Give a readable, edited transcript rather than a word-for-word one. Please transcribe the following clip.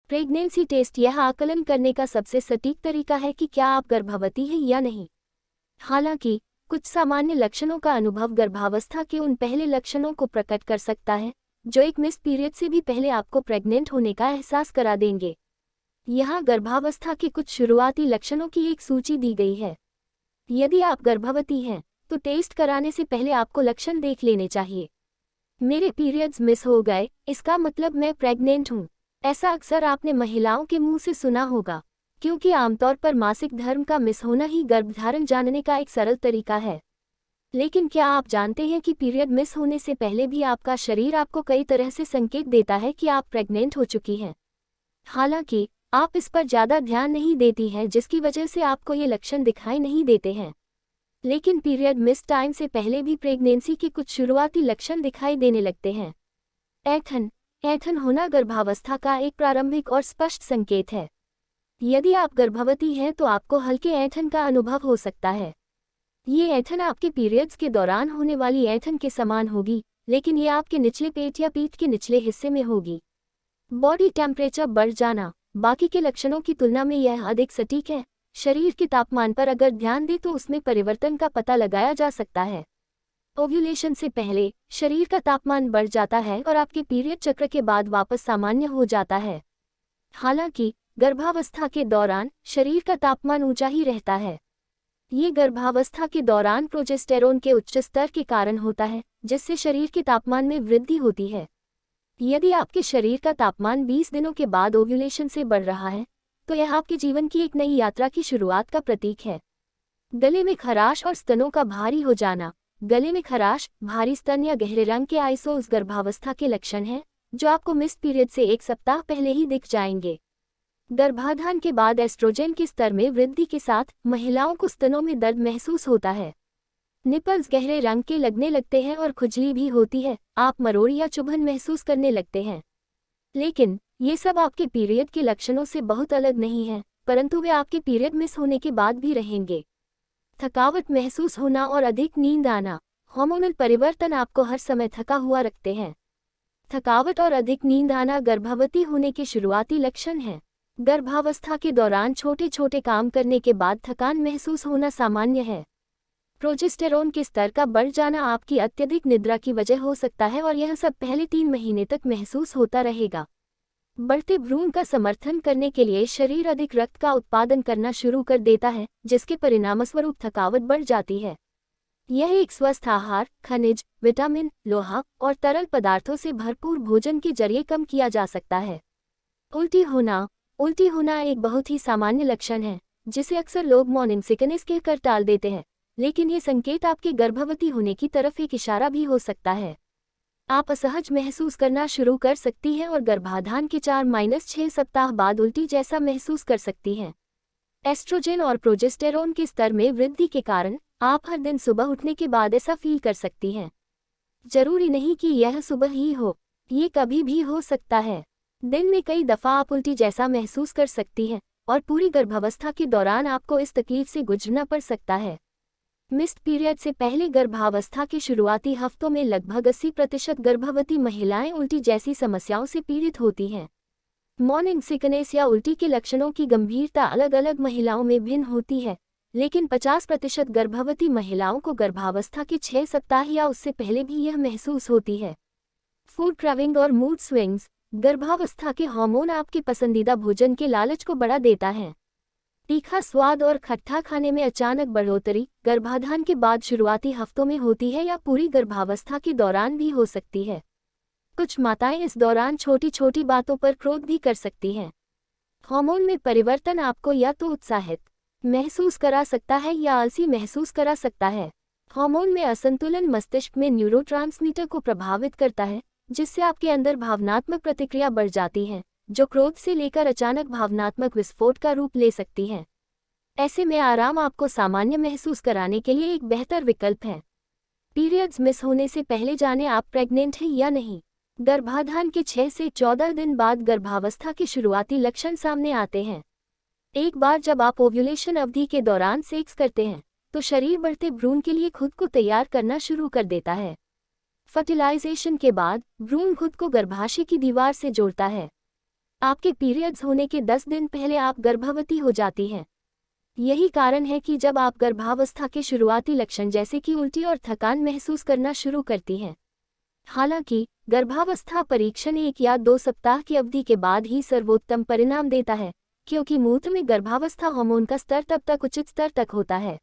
Pregnancy test यह आकलन करने का सबसे सटीक तरीका है कि क्या आप गर्भवती हैं या नहीं। हालांकि कुछ सामान्य लक्षणों का अनुभव गर्भावस्था के उन पहले लक्षणों को प्रकट कर सकता है जो एक मिस्ड पीरियड से भी पहले आपको प्रेग्नेंट होने का एहसास करा देंगे। यहाँ गर्भावस्था के कुछ शुरुआती लक्षणों की एक सूची दी गई है। यदि आप गर्भवती हैं तो टेस्ट कराने से पहले आपको लक्षण देख लेने चाहिए। मेरे पीरियड्स मिस हो गए, इसका मतलब मैं प्रेग्नेंट हूँ। ऐसा अक्सर आपने महिलाओं के मुंह से सुना होगा, क्योंकि आमतौर पर मासिक धर्म का मिस होना ही गर्भधारण जानने का एक सरल तरीका है। लेकिन क्या आप जानते हैं कि पीरियड मिस होने से पहले भी आपका शरीर आपको कई तरह से संकेत देता है कि आप प्रेग्नेंट हो चुकी हैं। हालांकि आप इस पर ज़्यादा ध्यान नहीं देती हैं, जिसकी वजह से आपको ये लक्षण दिखाई नहीं देते हैं। लेकिन पीरियड मिस टाइम से पहले भी प्रेगनेंसी के कुछ शुरुआती लक्षण दिखाई देने लगते हैं। ऐंठन होना गर्भावस्था का एक प्रारंभिक और स्पष्ट संकेत है। यदि आप गर्भवती हैं तो आपको हल्के ऐंठन का अनुभव हो सकता है। ये ऐंठन आपके पीरियड्स के दौरान होने वाली ऐंठन के समान होगी, लेकिन ये आपके निचले पेट या पीठ के निचले हिस्से में होगी। बॉडी टेम्परेचर बढ़ जाना बाकी के लक्षणों की तुलना में यह अधिक सटीक है। शरीर के तापमान पर अगर ध्यान दें तो उसमें परिवर्तन का पता लगाया जा सकता है। ओव्यूलेशन से पहले शरीर का तापमान बढ़ जाता है और आपके पीरियड चक्र के बाद वापस सामान्य हो जाता है। हालांकि गर्भावस्था के दौरान शरीर का तापमान ऊंचा ही रहता है। ये गर्भावस्था के दौरान प्रोजेस्टेरोन के उच्च स्तर के कारण होता है, जिससे शरीर के तापमान में वृद्धि होती है। यदि आपके शरीर का तापमान 20 दिनों के बाद ओव्यूलेशन से बढ़ रहा है तो यह आपके जीवन की एक नई यात्रा की शुरुआत का प्रतीक है। गले में खराश और स्तनों का भारी हो जाना। गले में खराश, भारी स्तन या गहरे रंग के आइसोस गर्भावस्था के लक्षण हैं, जो आपको मिस्ड पीरियड से 1 सप्ताह पहले ही दिख जाएंगे। गर्भाधान के बाद एस्ट्रोजन के स्तर में वृद्धि के साथ महिलाओं को स्तनों में दर्द महसूस होता है। निपल्स गहरे रंग के लगने लगते हैं और खुजली भी होती है। आप मरोड़ी या चुभन महसूस करने लगते हैं। लेकिन ये सब आपके पीरियड के लक्षणों से बहुत अलग नहीं है, परंतु वे आपके पीरियड मिस होने के बाद भी रहेंगे। थकावट महसूस होना और अधिक नींद आना। हार्मोनल परिवर्तन आपको हर समय थका हुआ रखते हैं। थकावट और अधिक नींद आना गर्भवती होने के शुरुआती लक्षण हैं। गर्भावस्था के दौरान छोटे छोटे काम करने के बाद थकान महसूस होना सामान्य है। प्रोजेस्टेरोन के स्तर का बढ़ जाना आपकी अत्यधिक निद्रा की वजह हो सकता है और यह सब पहले 3 महीने तक महसूस होता रहेगा। बढ़ते भ्रूण का समर्थन करने के लिए शरीर अधिक रक्त का उत्पादन करना शुरू कर देता है, जिसके परिणामस्वरूप थकावट बढ़ जाती है। यह एक स्वस्थ आहार, खनिज, विटामिन, लोहा और तरल पदार्थों से भरपूर भोजन के जरिए कम किया जा सकता है। उल्टी होना एक बहुत ही सामान्य लक्षण है, जिसे अक्सर लोग मॉर्निंग सिकनेस कहकर टाल देते हैं, लेकिन ये संकेत आपके गर्भवती होने की तरफ एक इशारा भी हो सकता है। आप असहज महसूस करना शुरू कर सकती हैं और गर्भाधान के 4-6 सप्ताह बाद उल्टी जैसा महसूस कर सकती हैं। एस्ट्रोजन और प्रोजेस्टेरोन के स्तर में वृद्धि के कारण आप हर दिन सुबह उठने के बाद ऐसा फील कर सकती हैं। जरूरी नहीं कि यह सुबह ही हो, ये कभी भी हो सकता है। दिन में कई दफ़ा आप उल्टी जैसा महसूस कर सकती हैं और पूरी गर्भावस्था के दौरान आपको इस तकलीफ से गुजरना पड़ सकता है। मिस्ड पीरियड से पहले गर्भावस्था के शुरुआती हफ्तों में लगभग 80% गर्भवती महिलाएं उल्टी जैसी समस्याओं से पीड़ित होती हैं। मॉर्निंग सिकनेस या उल्टी के लक्षणों की गंभीरता अलग अलग महिलाओं में भिन्न होती है, लेकिन 50% गर्भवती महिलाओं को गर्भावस्था के 6 सप्ताह या उससे पहले भी यह महसूस होती है। फूड क्रेविंग और मूड स्विंग्स। गर्भावस्था के हार्मोन आपके पसंदीदा भोजन के लालच को बढ़ा देता है। तीखा स्वाद और खट्टा खाने में अचानक बढ़ोतरी गर्भाधान के बाद शुरुआती हफ्तों में होती है या पूरी गर्भावस्था के दौरान भी हो सकती है। कुछ माताएं इस दौरान छोटी छोटी बातों पर क्रोध भी कर सकती हैं। हार्मोन में परिवर्तन आपको या तो उत्साहित महसूस करा सकता है या आलसी महसूस करा सकता है। हार्मोन में असंतुलन मस्तिष्क में न्यूरोट्रांसमीटर को प्रभावित करता है, जिससे आपके अंदर भावनात्मक प्रतिक्रिया बढ़ जाती है, जो क्रोध से लेकर अचानक भावनात्मक विस्फोट का रूप ले सकती है। ऐसे में आराम आपको सामान्य महसूस कराने के लिए एक बेहतर विकल्प है। पीरियड्स मिस होने से पहले जानें आप प्रेग्नेंट हैं या नहीं। गर्भाधान के 6 से 14 दिन बाद गर्भावस्था के शुरुआती लक्षण सामने आते हैं। एक बार जब आप ओव्यूलेशन अवधि के दौरान सेक्स करते हैं तो शरीर बढ़ते भ्रूण के लिए खुद को तैयार करना शुरू कर देता है। फर्टिलाइजेशन के बाद भ्रूण खुद को गर्भाशय की दीवार से जोड़ता है। आपके पीरियड्स होने के 10 दिन पहले आप गर्भवती हो जाती हैं। यही कारण है कि जब आप गर्भावस्था के शुरुआती लक्षण जैसे कि उल्टी और थकान महसूस करना शुरू करती हैं। हालांकि गर्भावस्था परीक्षण 1 या 2 सप्ताह की अवधि के बाद ही सर्वोत्तम परिणाम देता है, क्योंकि मूत्र में गर्भावस्था हार्मोन का स्तर तब तक उचित स्तर तक होता है।